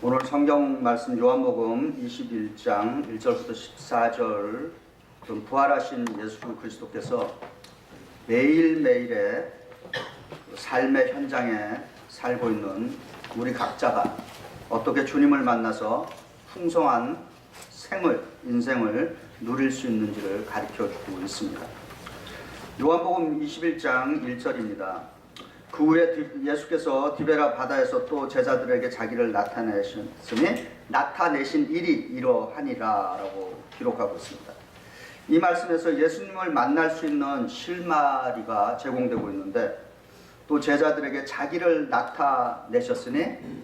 오늘 성경 말씀 요한복음 21장 1절부터 14절 부활하신 예수 그리스도께서 매일매일의 삶의 현장에 살고 있는 우리 각자가 어떻게 주님을 만나서 풍성한 인생을 누릴 수 있는지를 가르쳐 주고 있습니다. 요한복음 21장 1절입니다. 그 후에 예수께서 디베라 바다에서 또 제자들에게 자기를 나타내신 일이 이러하니라 라고 기록하고 있습니다. 이 말씀에서 예수님을 만날 수 있는 실마리가 제공되고 있는데, 또 제자들에게 자기를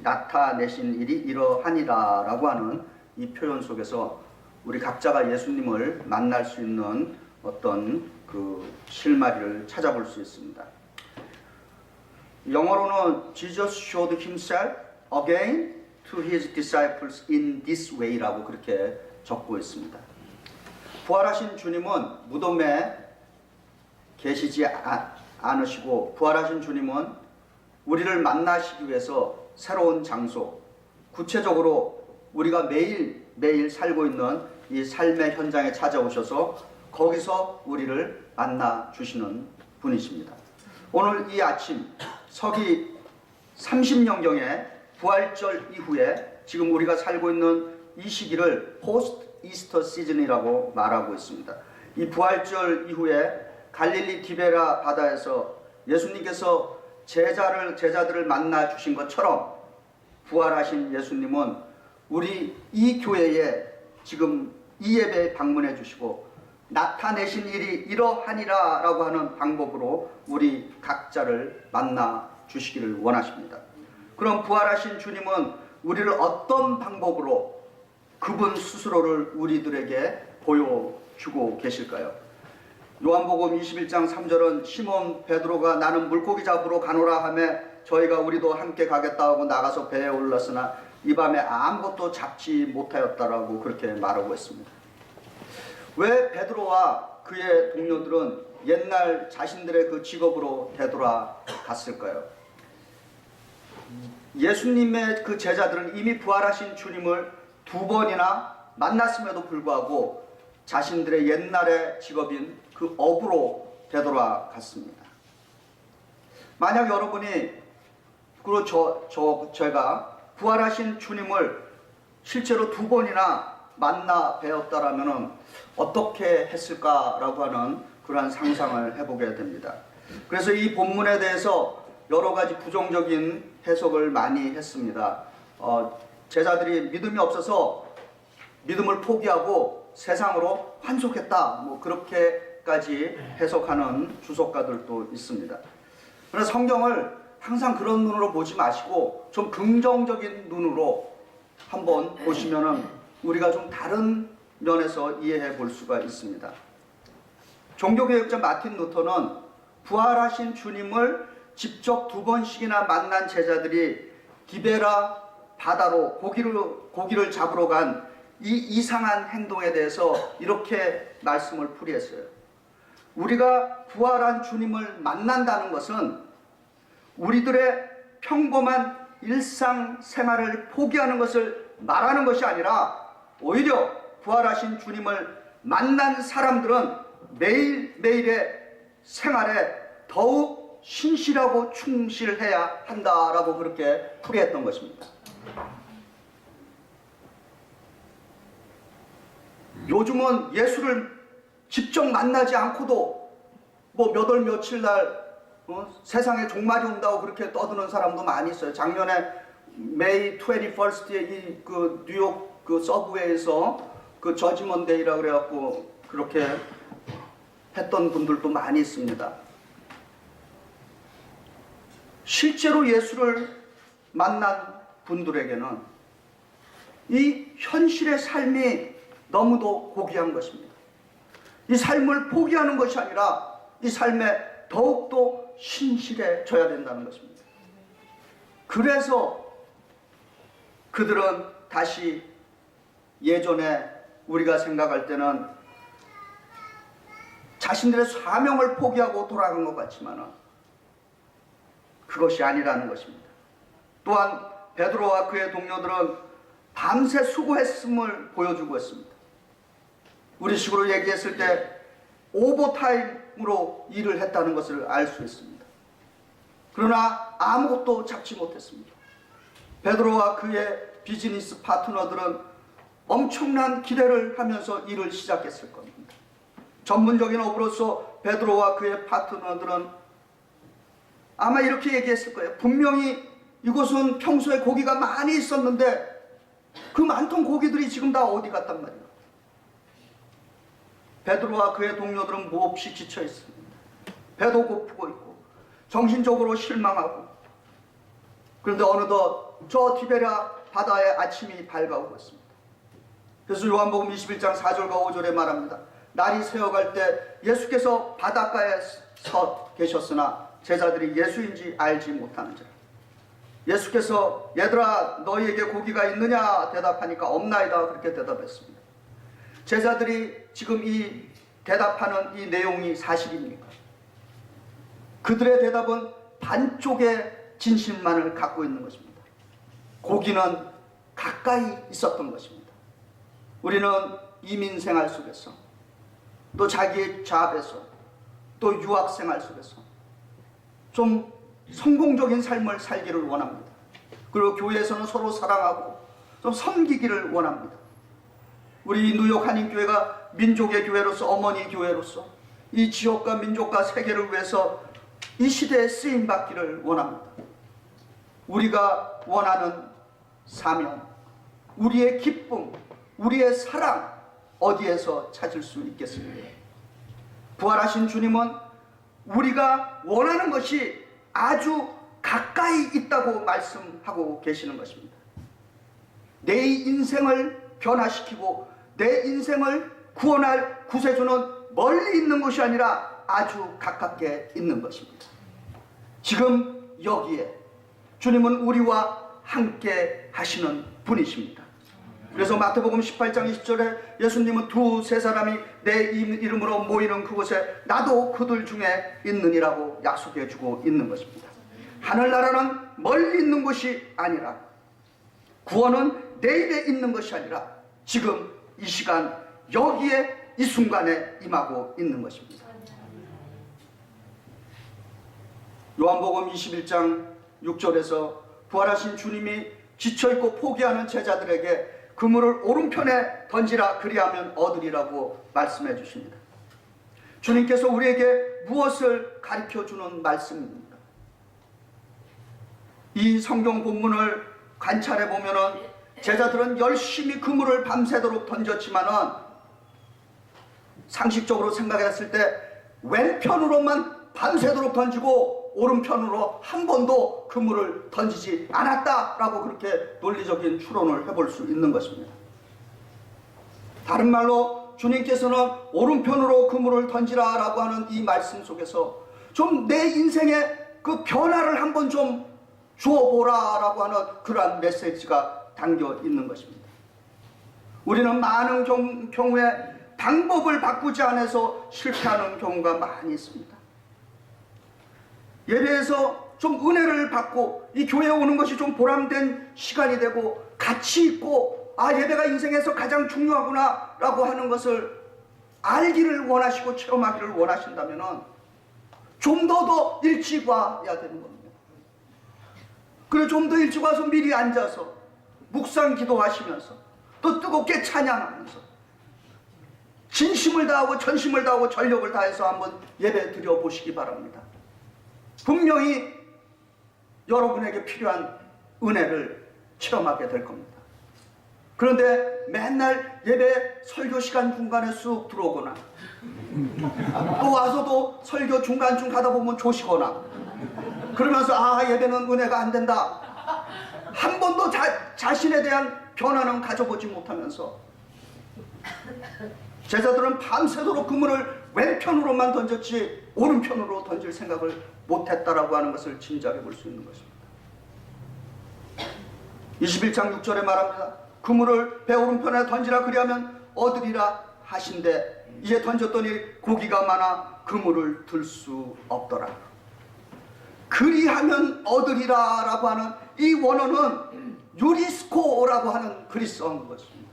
나타내신 일이 이러하니라 라고 하는 이 표현 속에서 우리 각자가 예수님을 만날 수 있는 어떤 그 실마리를 찾아볼 수 있습니다. 영어로는 Jesus showed himself again to his disciples in this way라고 그렇게 적고 있습니다. 부활하신 주님은 무덤에 계시지 않으시고, 부활하신 주님은 우리를 만나시기 위해서 새로운 장소, 구체적으로 우리가 매일 살고 있는 이 삶의 현장에 찾아오셔서 거기서 우리를 만나 주시는 분이십니다. 오늘 이 아침 서기 30년경에 부활절 이후에 지금 우리가 살고 있는 이 시기를 포스트 이스터 시즌이라고 말하고 있습니다. 이 부활절 이후에 갈릴리 디베라 바다에서 예수님께서 제자들을 만나 주신 것처럼 부활하신 예수님은 우리 이 교회에 지금 이 예배에 방문해 주시고 나타내신 일이 이러하니라 라고 하는 방법으로 우리 각자를 만나 주시기를 원하십니다. 그럼 부활하신 주님은 우리를 어떤 방법으로 그분 스스로를 우리들에게 보여주고 계실까요? 요한복음 21장 3절은 시몬 베드로가 나는 물고기 잡으러 가노라 하며 저희가 우리도 함께 가겠다 하고 나가서 배에 올랐으나 이 밤에 아무것도 잡지 못하였다라고 그렇게 말하고 있습니다. 왜 베드로와 그의 동료들은 옛날 자신들의 그 직업으로 되돌아갔을까요? 예수님의 그 제자들은 이미 부활하신 주님을 2번이나 만났음에도 불구하고 자신들의 옛날의 직업인 그 업으로 되돌아갔습니다. 만약 여러분이 그리고 제가 부활하신 주님을 실제로 2번이나 만나 뵈었다라면 어떻게 했을까라고 하는 그러한 상상을 해보게 됩니다. 그래서 이 본문에 대해서 여러 가지 부정적인 해석을 많이 했습니다. 제자들이 믿음이 없어서 믿음을 포기하고 세상으로 환속했다, 그렇게까지 해석하는 주석가들도 있습니다. 그러나 성경을 항상 그런 눈으로 보지 마시고 좀 긍정적인 눈으로 한번 보시면은 우리가 좀 다른 면에서 이해해 볼 수가 있습니다. 종교개혁자 마틴 루터는 부활하신 주님을 직접 2번씩이나 만난 제자들이 디베라 바다로 고기를 잡으러 간 이 이상한 행동에 대해서 이렇게 말씀을 풀이했어요. 우리가 부활한 주님을 만난다는 것은 우리들의 평범한 일상생활을 포기하는 것을 말하는 것이 아니라, 오히려 부활하신 주님을 만난 사람들은 매일매일의 생활에 더욱 신실하고 충실해야 한다라고 그렇게 풀이했던 것입니다. 요즘은 예수를 직접 만나지 않고도 몇 월 며칠 날 세상에 종말이 온다고 그렇게 떠드는 사람도 많이 있어요. 작년에 May 21st에 그 뉴욕 그 서브웨이에서 그 저지먼 데이라 그래갖고 그렇게 했던 분들도 많이 있습니다. 실제로 예수를 만난 분들에게는 이 현실의 삶이 너무도 고귀한 것입니다. 이 삶을 포기하는 것이 아니라 이 삶에 더욱더 신실해져야 된다는 것입니다. 그래서 그들은 다시 예전에 우리가 생각할 때는 자신들의 사명을 포기하고 돌아간 것 같지만 그것이 아니라는 것입니다. 또한 베드로와 그의 동료들은 밤새 수고했음을 보여주고 있습니다. 우리식으로 얘기했을 때 오버타임으로 일을 했다는 것을 알 수 있습니다. 그러나 아무것도 잡지 못했습니다. 베드로와 그의 비즈니스 파트너들은 엄청난 기대를 하면서 일을 시작했을 겁니다. 전문적인 어부로서 베드로와 그의 파트너들은 아마 이렇게 얘기했을 거예요. 분명히 이곳은 평소에 고기가 많이 있었는데 그 많던 고기들이 지금 다 어디 갔단 말이에요. 베드로와 그의 동료들은 몹시 지쳐 있습니다. 배도 고프고 있고 정신적으로 실망하고, 그런데 어느덧 저 티베리아 바다의 아침이 밝아오고 있습니다. 그래서 요한복음 21장 4절과 5절에 말합니다. 날이 새어갈 때 예수께서 바닷가에 서 계셨으나 제자들이 예수인지 알지 못하는지라. 예수께서 얘들아 너희에게 고기가 있느냐 대답하니까 없나이다 그렇게 대답했습니다. 제자들이 지금 이 대답하는 이 내용이 사실입니까? 그들의 대답은 반쪽의 진실만을 갖고 있는 것입니다. 고기는 가까이 있었던 것입니다. 우리는 이민 생활 속에서 또 자기의 잡에서 또 유학 생활 속에서 좀 성공적인 삶을 살기를 원합니다. 그리고 교회에서는 서로 사랑하고 좀 섬기기를 원합니다. 우리 뉴욕 한인교회가 민족의 교회로서, 어머니 교회로서 이 지역과 민족과 세계를 위해서 이 시대에 쓰임받기를 원합니다. 우리가 원하는 사명, 우리의 기쁨, 우리의 사랑 어디에서 찾을 수 있겠습니까? 부활하신 주님은 우리가 원하는 것이 아주 가까이 있다고 말씀하고 계시는 것입니다. 내 인생을 변화시키고 내 인생을 구원할 구세주는 멀리 있는 것이 아니라 아주 가깝게 있는 것입니다. 지금 여기에 주님은 우리와 함께 하시는 분이십니다. 그래서 마태복음 18장 20절에 예수님은 두세 사람이 내 이름으로 모이는 그곳에 나도 그들 중에 있느니라고 약속해 주고 있는 것입니다. 하늘나라는 멀리 있는 것이 아니라, 구원은 내일에 있는 것이 아니라 지금 이 시간 여기에 이 순간에 임하고 있는 것입니다. 요한복음 21장 6절에서 부활하신 주님이 지쳐있고 포기하는 제자들에게 그물을 오른편에 던지라 그리하면 얻으리라고 말씀해 주십니다. 주님께서 우리에게 무엇을 가르쳐주는 말씀입니까? 이 성경 본문을 관찰해 보면은 제자들은 열심히 그물을 밤새도록 던졌지만은 상식적으로 생각했을 때 왼편으로만 밤새도록 던지고 오른편으로 한 번도 그물을 던지지 않았다라고 그렇게 논리적인 추론을 해볼 수 있는 것입니다. 다른 말로 주님께서는 오른편으로 그물을 던지라라고 하는 이 말씀 속에서 좀 내 인생의 그 변화를 한번 좀 주어보라라고 하는 그러한 메시지가 담겨 있는 것입니다. 우리는 많은 경우에 방법을 바꾸지 않아서 실패하는 경우가 많이 있습니다. 예배에서 좀 은혜를 받고 이 교회에 오는 것이 좀 보람된 시간이 되고 가치 있고, 아 예배가 인생에서 가장 중요하구나 라고 하는 것을 알기를 원하시고 체험하기를 원하신다면 좀 더 일찍 와야 되는 겁니다. 그래 좀 더 일찍 와서 미리 앉아서 묵상 기도하시면서 또 뜨겁게 찬양하면서 진심을 다하고 전심을 다하고 전력을 다해서 한번 예배 드려보시기 바랍니다. 분명히 여러분에게 필요한 은혜를 체험하게 될 겁니다. 그런데 맨날 예배 설교 시간 중간에 쑥 들어오거나 또 와서도 설교 중간중 가다 보면 조시거나 그러면서 아 예배는 은혜가 안 된다, 한 번도 자신에 대한 변화는 가져보지 못하면서 제자들은 밤새도록 그물을 왼편으로만 던졌지 오른편으로 던질 생각을 못했다라고 하는 것을 짐작해 볼 수 있는 것입니다. 21장 6절에 말합니다. 그물을 배 오른편에 던지라 그리하면 얻으리라 하신대 이에 던졌더니 고기가 많아 그물을 들 수 없더라. 그리하면 얻으리라 라고 하는 이 원어는 유리스코라고 하는 그리스어인 것입니다.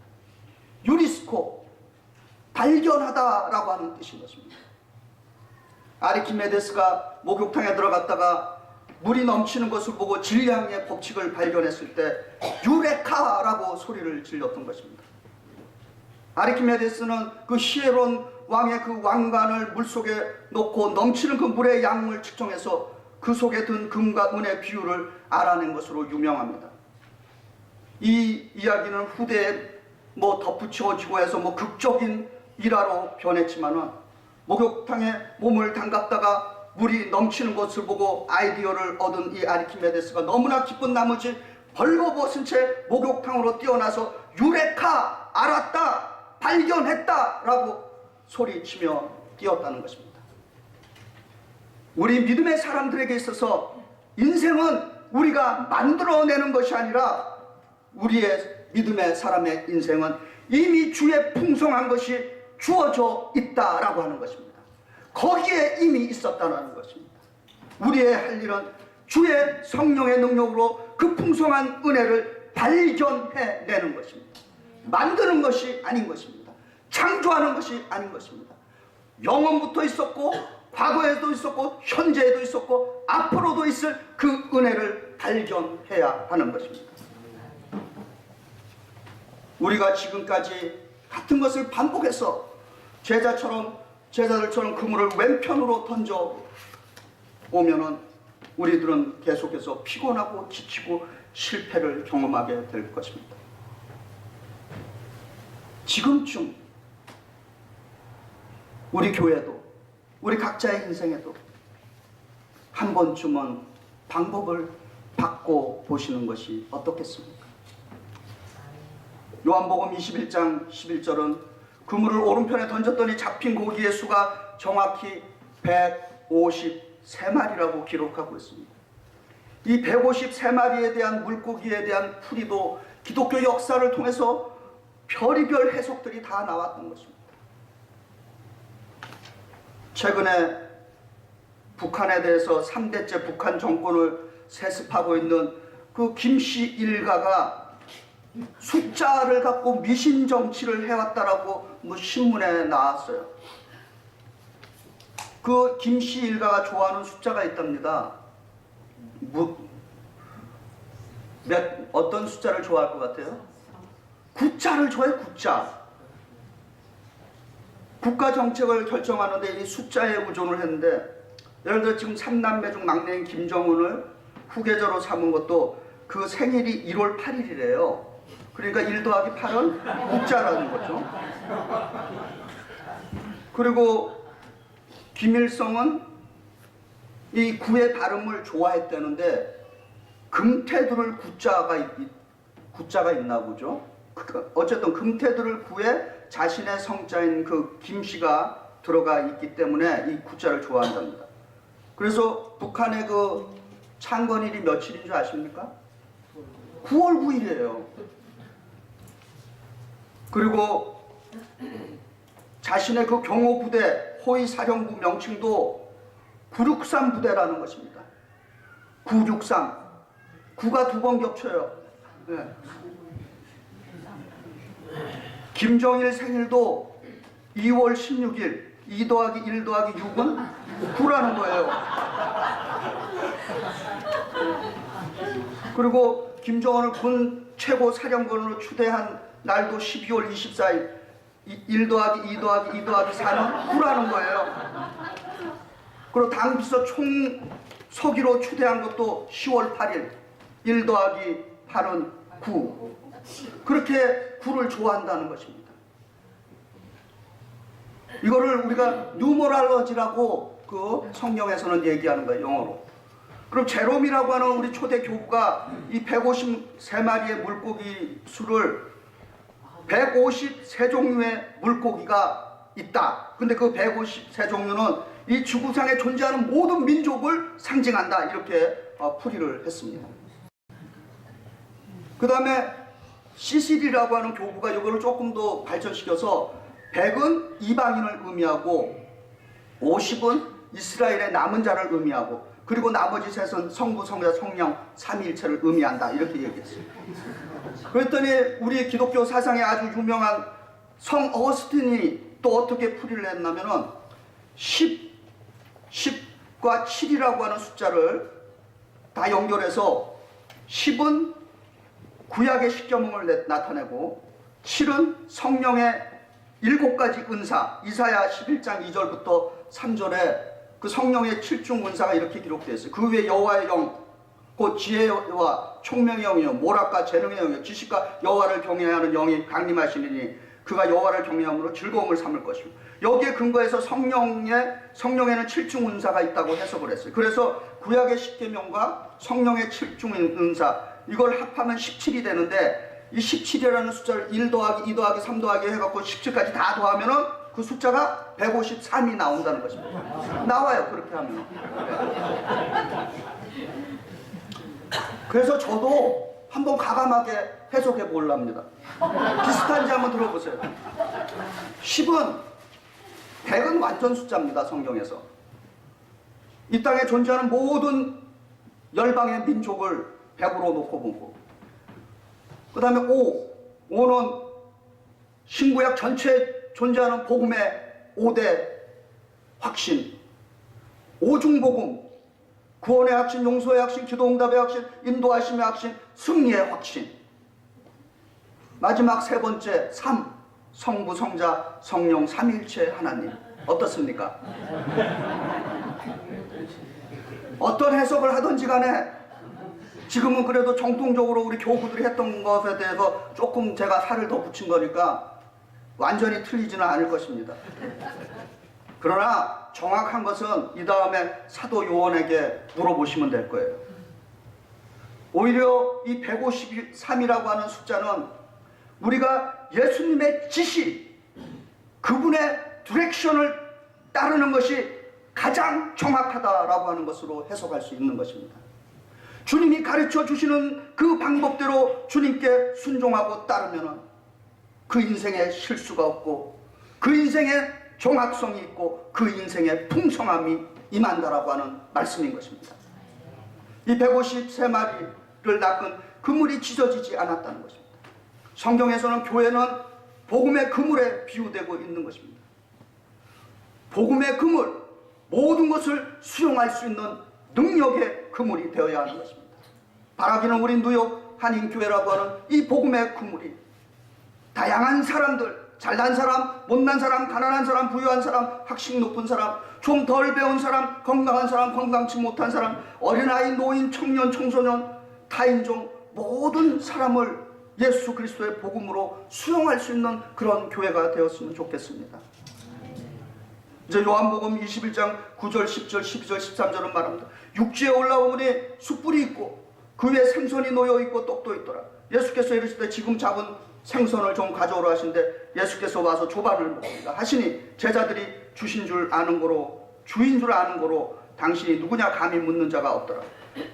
유리스코, 발견하다라고 하는 뜻인 것입니다. 아르키메데스가 목욕탕에 들어갔다가 물이 넘치는 것을 보고 질량의 법칙을 발견했을 때 유레카라고 소리를 질렀던 것입니다. 아르키메데스는 그 히에론 왕의 그 왕관을 물속에 놓고 넘치는 그 물의 양을 측정해서 그 속에 든 금과 은의 비율을 알아낸 것으로 유명합니다. 이 이야기는 후대에 덧붙여지고 해서 극적인 일화로 변했지만은 목욕탕에 몸을 담갔다가 물이 넘치는 것을 보고 아이디어를 얻은 이 아르키메데스가 너무나 기쁜 나머지 벌거벗은 채 목욕탕으로 뛰어나서 유레카, 알았다, 발견했다 라고 소리치며 뛰었다는 것입니다. 우리 믿음의 사람들에게 있어서 인생은 우리가 만들어내는 것이 아니라 우리의 믿음의 사람의 인생은 이미 주의 풍성한 것이 주어져 있다라고 하는 것입니다. 거기에 이미 있었다는 것입니다. 우리의 할 일은 주의 성령의 능력으로 그 풍성한 은혜를 발견해내는 것입니다. 만드는 것이 아닌 것입니다. 창조하는 것이 아닌 것입니다. 영원부터 있었고 과거에도 있었고 현재에도 있었고 앞으로도 있을 그 은혜를 발견해야 하는 것입니다. 우리가 지금까지 같은 것을 반복해서 제자들처럼 그물을 왼편으로 던져 오면은 우리들은 계속해서 피곤하고 지치고 실패를 경험하게 될 것입니다. 지금쯤 우리 교회도 우리 각자의 인생에도 한 번쯤은 방법을 바꿔 보시는 것이 어떻겠습니까? 요한복음 21장 11절은 그물을 오른편에 던졌더니 잡힌 고기의 수가 정확히 153마리라고 기록하고 있습니다. 이 153마리에 대한 물고기에 대한 풀이도 기독교 역사를 통해서 별의별 해석들이 다 나왔던 것입니다. 최근에 북한에 대해서 3대째 북한 정권을 세습하고 있는 그 김씨 일가가 숫자를 갖고 미신 정치를 해왔다라고 신문에 나왔어요. 그 김씨 일가가 좋아하는 숫자가 있답니다. 어떤 숫자를 좋아할 것 같아요? 9자를 좋아해요. 9자. 국가 정책을 결정하는데 이 숫자에 의존을 했는데, 예를 들어 지금 3남매 중 막내인 김정은을 후계자로 삼은 것도 그 생일이 1월 8일이래요. 그러니까 1 더하기 8은 9자라는 거죠. 그리고 김일성은 이 구의 발음을 좋아했다는데 금태두를 구자가 있나 보죠. 어쨌든 금태두를 구에 자신의 성자인 그 김씨가 들어가 있기 때문에 이 구자를 좋아한답니다. 그래서 북한의 그 창건일이 며칠인 줄 아십니까? 9월 9일이에요. 그리고 자신의 그 경호부대 호위사령부 명칭도 963 부대라는 것입니다. 963. 9가 2번 겹쳐요. 네. 김정일 생일도 2월 16일 2 더하기 1 더하기 6은 9라는 거예요. 그리고 김정은을 군 최고 사령관으로 추대한 날도 12월 24일 1 더하기 2 더하기 2 더하기 4는 9라는 거예요. 그리고 당 비서 총서기로 추대한 것도 10월 8일 1 더하기 8은 9. 그렇게 9를 좋아한다는 것입니다. 이거를 우리가 뉴머랄러지라고 그 성경에서는 얘기하는 거예요, 영어로. 그럼 제롬이라고 하는 우리 초대 교부가 이 153마리의 물고기 수를 153종류의 물고기가 있다. 근데 그 153종류는 이 지구상에 존재하는 모든 민족을 상징한다. 이렇게 풀이를 했습니다. 그 다음에 시실이라고 하는 교부가 이거를 조금 더 발전시켜서 100은 이방인을 의미하고 50은 이스라엘의 남은 자를 의미하고 그리고 나머지 셋은 성부, 성자, 성령 삼위일체를 의미한다 이렇게 얘기했어요. 그랬더니 우리 기독교 사상에 아주 유명한 성 어거스틴이 또 어떻게 풀이를 했냐면은 10과 7이라고 하는 숫자를 다 연결해서 10은 구약의 십계명을 나타내고 7은 성령의 7가지 은사, 이사야 11장 2절부터 3절에 그 성령의 7중 은사가 이렇게 기록되어 있어요. 그 외에 여호와의 영, 곧 지혜와 총명의 영이요 모략과 재능의 영이요 지식과 여호와를 경외하는 영이 강림하시느니 그가 여호와를 경외함으로 즐거움을 삼을 것이고, 여기에 근거해서 성령에는 7중 은사가 있다고 해석을 했어요. 그래서 구약의 십계명과 성령의 7중 은사 이걸 합하면 17이 되는데, 이 17이라는 숫자를 1 더하기 2 더하기 3 더하기 해갖고 17까지 다 더하면은 그 숫자가 153이 나온다는 것입니다. 나와요, 그렇게 하면. 그래서 저도 한번 가감하게 해석해 보려고 합니다. 비슷한지 한번 들어보세요. 10은 100은 완전 숫자입니다, 성경에서. 이 땅에 존재하는 모든 열방의 민족을 100으로 놓고 보고, 그 다음에 5는 신구약 전체에 존재하는 복음의 5대 확신, 오중복음, 구원의 확신, 용서의 확신, 기도응답의 확신, 인도하심의 확신, 승리의 확신. 마지막 세 번째 3, 성부, 성자, 성령 삼위일체 하나님. 어떻습니까? 어떤 해석을 하든지 간에 지금은 그래도 정통적으로 우리 교구들이 했던 것에 대해서 조금 제가 살을 더 붙인 거니까 완전히 틀리지는 않을 것입니다. 그러나 정확한 것은 이 다음에 사도 요한에게 물어보시면 될 거예요. 오히려 이 153이라고 하는 숫자는 우리가 예수님의 지시, 그분의 디렉션을 따르는 것이 가장 정확하다라고 하는 것으로 해석할 수 있는 것입니다. 주님이 가르쳐 주시는 그 방법대로 주님께 순종하고 따르면 그 인생에 실수가 없고 그 인생에 정확성이 있고 그 인생에 풍성함이 임한다라고 하는 말씀인 것입니다. 이 153마리를 낚은 그물이 찢어지지 않았다는 것입니다. 성경에서는 교회는 복음의 그물에 비유되고 있는 것입니다. 복음의 그물, 모든 것을 수용할 수 있는 능력의 그물이 되어야 하는 것입니다. 바라기는 우리 뉴욕 한인교회라고 하는 이 복음의 그물이 다양한 사람들, 잘난 사람, 못난 사람, 가난한 사람, 부유한 사람, 학식 높은 사람, 좀 덜 배운 사람, 건강한 사람, 건강치 못한 사람, 어린아이, 노인, 청년, 청소년, 타인종 모든 사람을 예수 그리스도의 복음으로 수용할 수 있는 그런 교회가 되었으면 좋겠습니다. 이제 요한복음 21장 9절, 10절, 12절, 13절은 말합니다. 육지에 올라오니 숯불이 있고 그 위에 생선이 놓여 있고 떡도 있더라. 예수께서 이르시되 지금 잡은 생선을 좀 가져오라 하신데 예수께서 와서 조반을 먹습니다. 하시니 제자들이 주신 줄 아는 거로, 주인 줄 아는 거로 당신이 누구냐 감히 묻는 자가 없더라.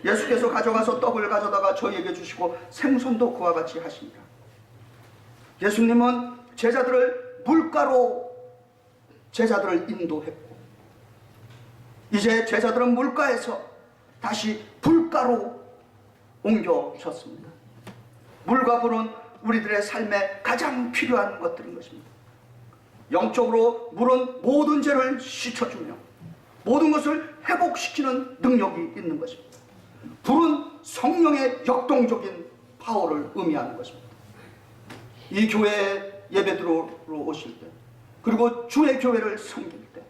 예수께서 가져가서 떡을 가져다가 저희에게 주시고 생선도 그와 같이 하십니다. 예수님은 제자들을 물가로 제자들을 인도했고 이제 제자들은 물가에서 다시 불가로 옮겨졌습니다. 물과 불은 우리들의 삶에 가장 필요한 것들인 것입니다. 영적으로 물은 모든 죄를 씻어주며 모든 것을 회복시키는 능력이 있는 것입니다. 불은 성령의 역동적인 파워를 의미하는 것입니다. 이 교회에 예배드리러 오실 때, 그리고 주의 교회를 섬길 때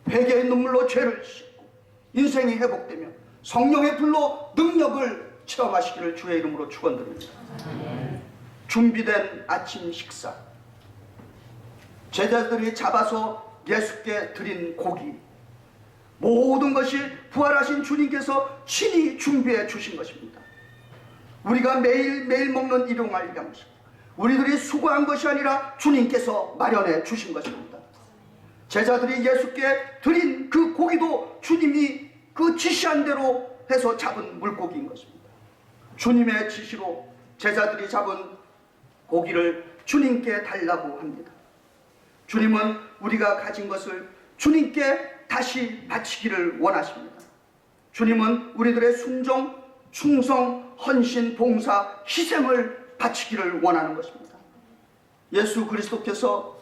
회개의 눈물로 죄를 씻고 인생이 회복되며 성령의 불로 능력을 체험하시기를 주의 이름으로 축원드립니다. 준비된 아침 식사, 제자들이 잡아서 예수께 드린 고기, 모든 것이 부활하신 주님께서 친히 준비해 주신 것입니다. 우리가 매일매일 먹는 일용할 양식, 우리들이 수고한 것이 아니라 주님께서 마련해 주신 것입니다. 제자들이 예수께 드린 그 고기도 주님이 그 지시한 대로 해서 잡은 물고기인 것입니다. 주님의 지시로 제자들이 잡은 고기를 주님께 달라고 합니다. 주님은 우리가 가진 것을 주님께 다시 바치기를 원하십니다. 주님은 우리들의 순종, 충성, 헌신, 봉사, 희생을 바치기를 원하는 것입니다. 예수 그리스도께서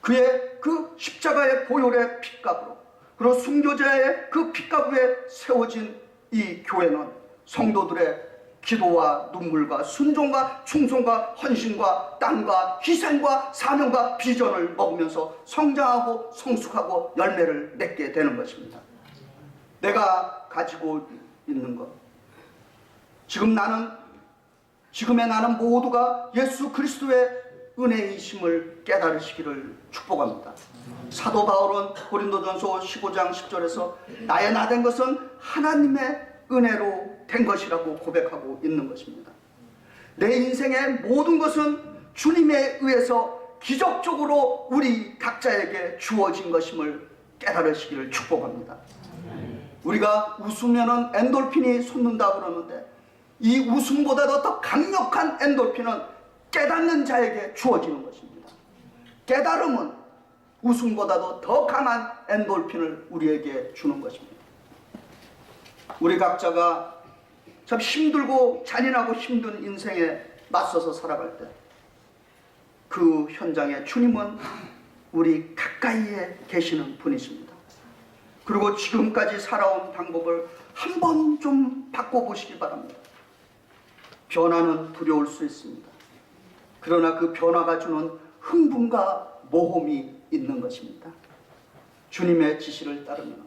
그의 그 십자가의 보혈의 핏값으로, 그리고 순교자의 그 핏값 위에 세워진 이 교회는 성도들의 기도와 눈물과 순종과 충성과 헌신과 땀과 희생과 사명과 비전을 먹으면서 성장하고 성숙하고 열매를 맺게 되는 것입니다. 내가 가지고 있는 것, 지금의 나는 모두가 예수 그리스도의 은혜이심을 깨달으시기를 축복합니다. 사도 바울은 고린도전서 15장 10절에서 나의 나 된 것은 하나님의 은혜로 된 것이라고 고백하고 있는 것입니다. 내 인생의 모든 것은 주님에 의해서 기적적으로 우리 각자에게 주어진 것임을 깨달으시기를 축복합니다. 우리가 웃으면 엔돌핀이 솟는다 그러는데 이 웃음보다도 더 강력한 엔돌핀은 깨닫는 자에게 주어지는 것입니다. 깨달음은 웃음보다도 더 강한 엔돌핀을 우리에게 주는 것입니다. 우리 각자가 참 힘들고 잔인하고 힘든 인생에 맞서서 살아갈 때 그 현장에 주님은 우리 가까이에 계시는 분이십니다. 그리고 지금까지 살아온 방법을 한번 좀 바꿔보시기 바랍니다. 변화는 두려울 수 있습니다. 그러나 그 변화가 주는 흥분과 모험이 있는 것입니다. 주님의 지시를 따르면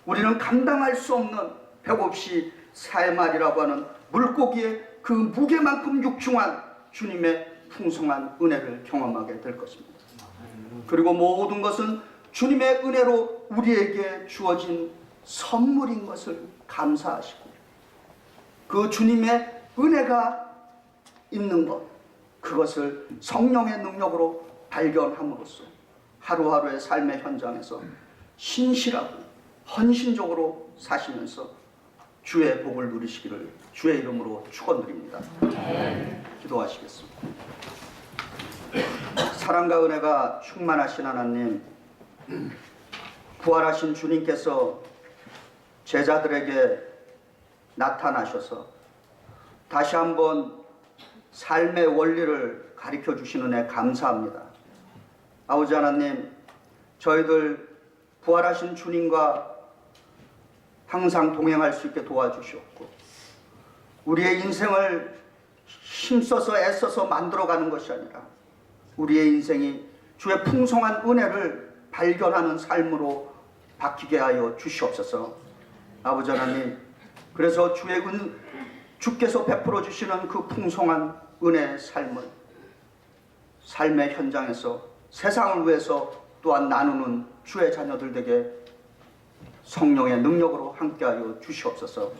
우리는 감당할 수 없는 백없이 사해말이라고 하는 물고기의 그 무게만큼 육중한 주님의 풍성한 은혜를 경험하게 될 것입니다. 그리고 모든 것은 주님의 은혜로 우리에게 주어진 선물인 것을 감사하시고 그 주님의 은혜가 있는 것, 그것을 성령의 능력으로 발견함으로써 하루하루의 삶의 현장에서 신실하고 헌신적으로 사시면서 주의 복을 누리시기를 주의 이름으로 축원드립니다. 기도하시겠습니다. 사랑과 은혜가 충만하신 하나님, 부활하신 주님께서 제자들에게 나타나셔서 다시 한번 삶의 원리를 가르쳐 주시는 애 감사합니다. 아버지 하나님, 저희들 부활하신 주님과 항상 동행할 수 있게 도와주시옵고 우리의 인생을 힘써서 애써서 만들어가는 것이 아니라 우리의 인생이 주의 풍성한 은혜를 발견하는 삶으로 바뀌게 하여 주시옵소서. 아버지 하나님, 그래서 주께서 베풀어 주시는 그 풍성한 은혜의 삶을 삶의 현장에서 세상을 위해서 또한 나누는 주의 자녀들 되게 성령의 능력으로 함께하여 주시옵소서.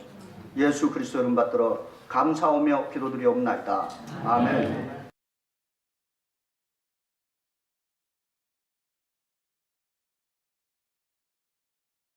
예수 그리스도 이름 받들어 감사하며 기도드리옵나이다. 아멘.